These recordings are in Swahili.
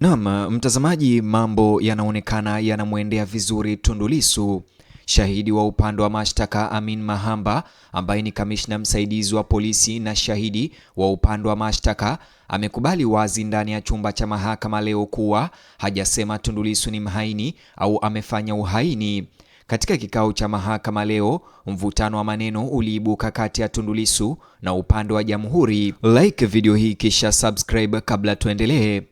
Naam, mtazamaji, mambo yanaonekana yanamwendea vizuri Tundu Lissu. Shahidi wa upande wa mashtaka Amin Mahamba ambaye ni kamishna msaidizi wa polisi na shahidi wa upande wa mashtaka amekubali wazi ndani ya chumba cha mahakama leo kuwa hajasema Tundu Lissu ni mhaini au amefanya uhaini. Katika kikao cha mahakama leo, mvutano wa maneno uliibuka kati ya Tundu Lissu na upande wa Jamhuri. Like video hii kisha subscribe kabla tuendelee.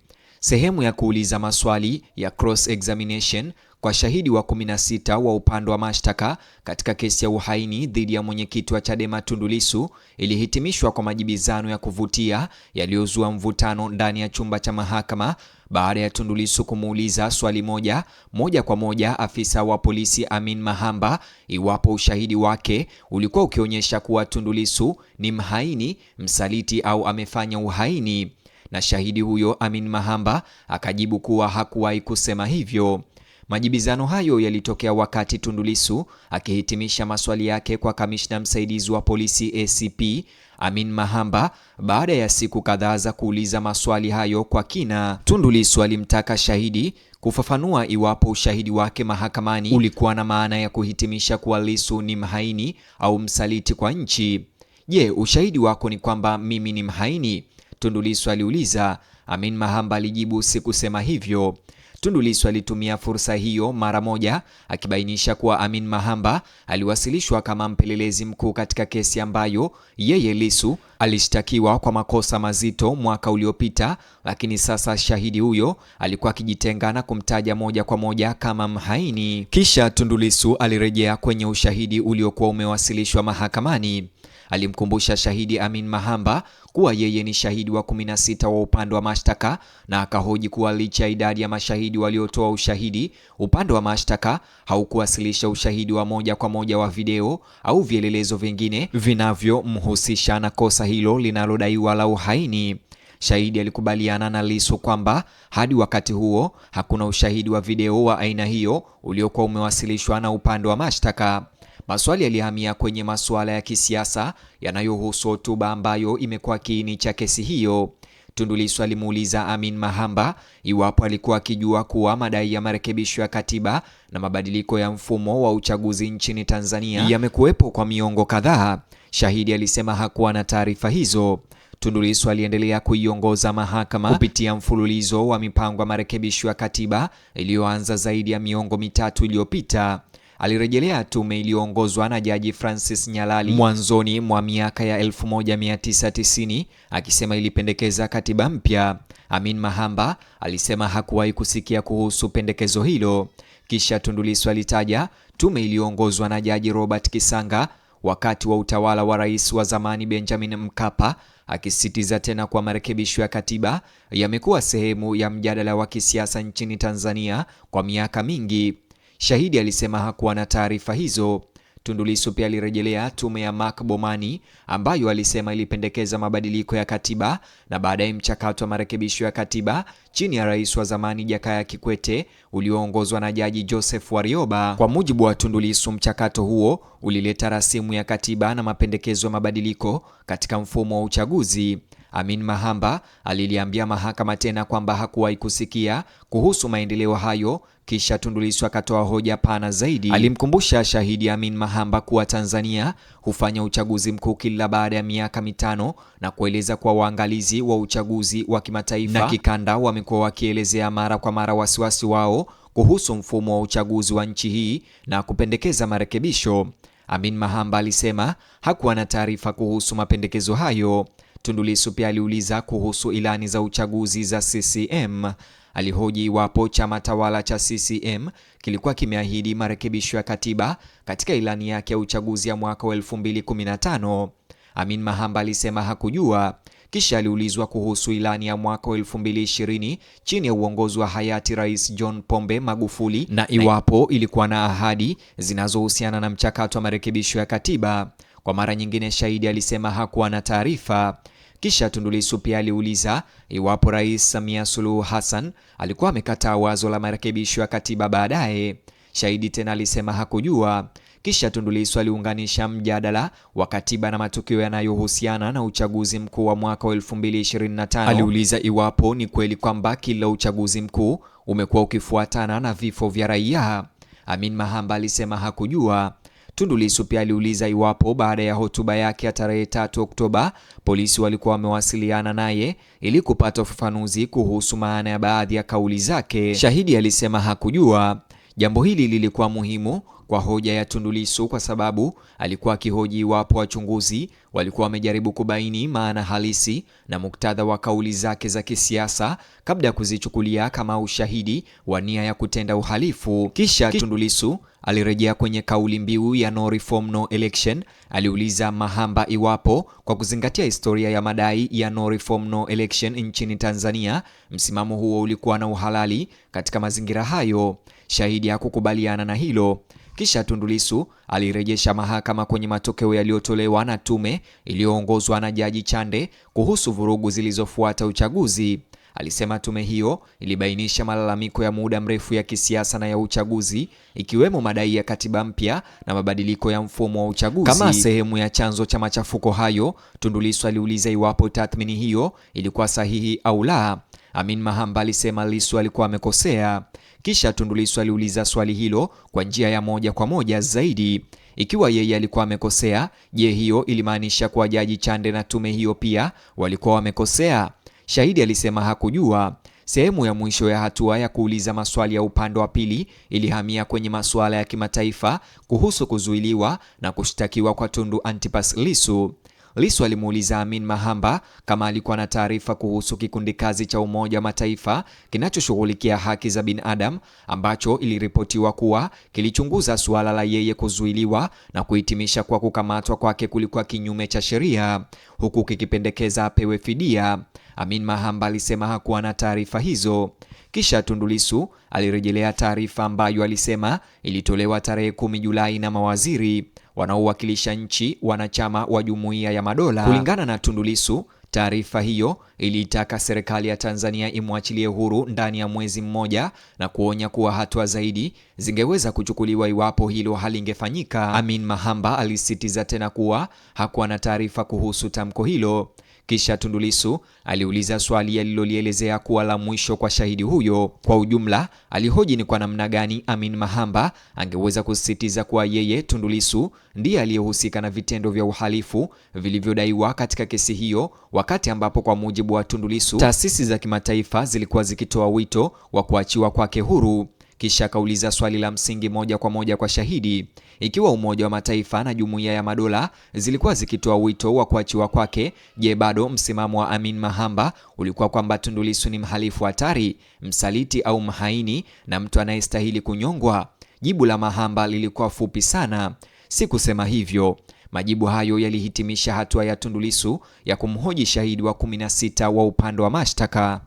Sehemu ya kuuliza maswali ya cross examination kwa shahidi wa 16 wa upande wa mashtaka katika kesi ya uhaini dhidi ya mwenyekiti wa Chadema Tundu Lissu ilihitimishwa kwa majibizano ya kuvutia yaliyozua mvutano ndani ya chumba cha mahakama baada ya Tundu Lissu kumuuliza swali moja kwa moja afisa wa polisi Amin Mahamba iwapo ushahidi wake ulikuwa ukionyesha kuwa Tundu Lissu ni mhaini, msaliti au amefanya uhaini. Na shahidi huyo Amin Mahamba akajibu kuwa hakuwahi kusema hivyo. Majibizano hayo yalitokea wakati Tundu Lissu akihitimisha maswali yake kwa kamishna msaidizi wa polisi ACP Amin Mahamba baada ya siku kadhaa za kuuliza maswali hayo kwa kina. Tundu Lissu alimtaka shahidi kufafanua iwapo ushahidi wake mahakamani ulikuwa na maana ya kuhitimisha kuwa Lissu ni mhaini au msaliti kwa nchi. Je, ushahidi wako ni kwamba mimi ni mhaini? Tundu Lissu aliuliza. Amin Mahamba alijibu sikusema hivyo. Tundu Lissu alitumia fursa hiyo mara moja akibainisha kuwa Amin Mahamba aliwasilishwa kama mpelelezi mkuu katika kesi ambayo yeye Lissu alishtakiwa kwa makosa mazito mwaka uliopita, lakini sasa shahidi huyo alikuwa akijitenga na kumtaja moja kwa moja kama mhaini. Kisha Tundu Lissu alirejea kwenye ushahidi uliokuwa umewasilishwa mahakamani. Alimkumbusha shahidi Amin Mahamba kuwa yeye ni shahidi wa 16 wa upande wa mashtaka na akahoji kuwa licha ya idadi ya mashahidi waliotoa ushahidi, upande wa mashtaka haukuwasilisha ushahidi wa moja kwa moja wa video au vielelezo vingine vinavyomhusisha na kosa hilo linalodaiwa la uhaini. Shahidi alikubaliana na Lissu kwamba hadi wakati huo hakuna ushahidi wa video wa aina hiyo uliokuwa umewasilishwa na upande wa mashtaka. Maswali yalihamia kwenye masuala ya kisiasa yanayohusu hotuba ambayo imekuwa kiini cha kesi hiyo. Tundu Lissu alimuuliza Amin Mahamba iwapo alikuwa akijua kuwa madai ya marekebisho ya katiba na mabadiliko ya mfumo wa uchaguzi nchini Tanzania yamekuwepo kwa miongo kadhaa. Shahidi alisema hakuwa na taarifa hizo. Tundu Lissu aliendelea kuiongoza mahakama kupitia mfululizo wa mipango ya marekebisho ya katiba iliyoanza zaidi ya miongo mitatu iliyopita. Alirejelea tume iliyoongozwa na Jaji Francis Nyalali mwanzoni mwa miaka ya 1990 akisema ilipendekeza katiba mpya. Amin Mahamba alisema hakuwahi kusikia kuhusu pendekezo hilo. Kisha Tundu Lissu alitaja tume iliyoongozwa na Jaji Robert Kisanga wakati wa utawala wa rais wa zamani Benjamin Mkapa, akisisitiza tena kwa marekebisho ya katiba yamekuwa sehemu ya mjadala wa kisiasa nchini Tanzania kwa miaka mingi. Shahidi alisema hakuwa na taarifa hizo. Tundu Lissu pia alirejelea tume ya Mark Bomani ambayo alisema ilipendekeza mabadiliko ya katiba na baadaye mchakato wa marekebisho ya katiba chini ya rais wa zamani Jakaya Kikwete ulioongozwa na Jaji Joseph Warioba. Kwa mujibu wa Tundu Lissu, mchakato huo ulileta rasimu ya katiba na mapendekezo ya mabadiliko katika mfumo wa uchaguzi. Amin Mahamba aliliambia mahakama tena kwamba hakuwahi kusikia kuhusu maendeleo hayo. Kisha Tundu Lissu akatoa hoja pana zaidi. Alimkumbusha shahidi Amin Mahamba kuwa Tanzania hufanya uchaguzi mkuu kila baada ya miaka mitano na kueleza kuwa waangalizi wa uchaguzi wa kimataifa na kikanda wamekuwa wakielezea mara kwa mara wasiwasi wao kuhusu mfumo wa uchaguzi wa nchi hii na kupendekeza marekebisho. Amin Mahamba alisema hakuwa na taarifa kuhusu mapendekezo hayo. Tundu Lissu pia aliuliza kuhusu ilani za uchaguzi za CCM. Alihoji iwapo chama tawala cha CCM kilikuwa kimeahidi marekebisho ya katiba katika ilani yake ya uchaguzi ya mwaka 2015. Amin Mahamba alisema hakujua. Kisha aliulizwa kuhusu ilani ya mwaka 2020 chini ya uongozi wa hayati Rais John Pombe Magufuli na iwapo ilikuwa na ahadi zinazohusiana na mchakato wa marekebisho ya katiba. Kwa mara nyingine shahidi alisema hakuwa na taarifa. Kisha Tundu Lissu pia aliuliza iwapo Rais Samia Suluhu Hassan alikuwa amekataa wazo la marekebisho ya katiba baadaye. Shahidi tena alisema hakujua. Kisha Tundu Lissu aliunganisha mjadala wa katiba na matukio yanayohusiana na uchaguzi mkuu wa mwaka wa 2025. Aliuliza iwapo ni kweli kwamba kila uchaguzi mkuu umekuwa ukifuatana na vifo vya raia. Amin Mahamba alisema hakujua. Tundu Lissu pia aliuliza iwapo baada ya hotuba yake ya tarehe 3 Oktoba polisi walikuwa wamewasiliana naye ili kupata ufafanuzi kuhusu maana ya baadhi ya kauli zake. Shahidi alisema hakujua. Jambo hili lilikuwa muhimu kwa hoja ya Tundu Lissu kwa sababu alikuwa akihoji iwapo wachunguzi walikuwa wamejaribu kubaini maana halisi na muktadha wa kauli zake za kisiasa kabla ya kuzichukulia kama ushahidi wa nia ya kutenda uhalifu. Kisha Tundu Lissu alirejea kwenye kauli mbiu ya no reform no election. Aliuliza Mahamba iwapo kwa kuzingatia historia ya madai ya no reform no election nchini Tanzania, msimamo huo ulikuwa na uhalali katika mazingira hayo. Shahidi hakukubaliana na hilo. Kisha Tundu Lissu alirejesha mahakama kwenye matokeo yaliyotolewa na tume iliyoongozwa na Jaji Chande kuhusu vurugu zilizofuata uchaguzi. Alisema tume hiyo ilibainisha malalamiko ya muda mrefu ya kisiasa na ya uchaguzi, ikiwemo madai ya katiba mpya na mabadiliko ya mfumo wa uchaguzi. Kama sehemu ya chanzo cha machafuko hayo, Tundu Lissu aliuliza iwapo tathmini hiyo ilikuwa sahihi au la. Amin Mahamba alisema Lissu alikuwa amekosea. Kisha Tundu Lissu aliuliza swali hilo kwa njia ya moja kwa moja zaidi. Ikiwa yeye alikuwa amekosea, je, hiyo ilimaanisha kuwa Jaji Chande na tume hiyo pia walikuwa wamekosea? Shahidi alisema hakujua. Sehemu ya mwisho ya hatua ya kuuliza maswali ya upande wa pili ilihamia kwenye masuala ya kimataifa kuhusu kuzuiliwa na kushtakiwa kwa Tundu Antipas Lissu. Lissu alimuuliza Amin Mahamba kama alikuwa na taarifa kuhusu kikundi kazi cha Umoja wa Mataifa kinachoshughulikia haki za binadamu ambacho iliripotiwa kuwa kilichunguza suala la yeye kuzuiliwa na kuhitimisha kwa kukamatwa kwake kulikuwa kinyume cha sheria, huku kikipendekeza apewe fidia. Amin Mahamba alisema hakuwa na taarifa hizo. Kisha Tundu Lissu alirejelea taarifa ambayo alisema ilitolewa tarehe 10 Julai na mawaziri wanaowakilisha nchi wanachama wa Jumuiya ya Madola. Kulingana na Tundu Lissu, taarifa hiyo iliitaka serikali ya Tanzania imwachilie huru ndani ya mwezi mmoja na kuonya kuwa hatua zaidi zingeweza kuchukuliwa iwapo hilo halingefanyika. Amin Mahamba alisisitiza tena kuwa hakuwa na taarifa kuhusu tamko hilo. Kisha Tundu Lissu aliuliza swali alilolielezea kuwa la mwisho kwa shahidi huyo. Kwa ujumla, alihoji ni kwa namna gani Amin Mahamba angeweza kusisitiza kuwa yeye Tundu Lissu ndiye aliyehusika na vitendo vya uhalifu vilivyodaiwa katika kesi hiyo, wakati ambapo kwa mujibu wa Tundu Lissu taasisi za kimataifa zilikuwa zikitoa wito wa kuachiwa kwake huru. Kisha akauliza swali la msingi moja kwa moja kwa shahidi. Ikiwa Umoja wa Mataifa na Jumuiya ya Madola zilikuwa zikitoa wito wa kuachiwa kwake, je, bado msimamo wa Amin Mahamba ulikuwa kwamba Tundu Lissu ni mhalifu hatari, msaliti au mhaini na mtu anayestahili kunyongwa? Jibu la Mahamba lilikuwa fupi sana: si kusema hivyo. Majibu hayo yalihitimisha hatua ya Tundu Lissu ya kumhoji shahidi wa 16 wa upande wa mashtaka.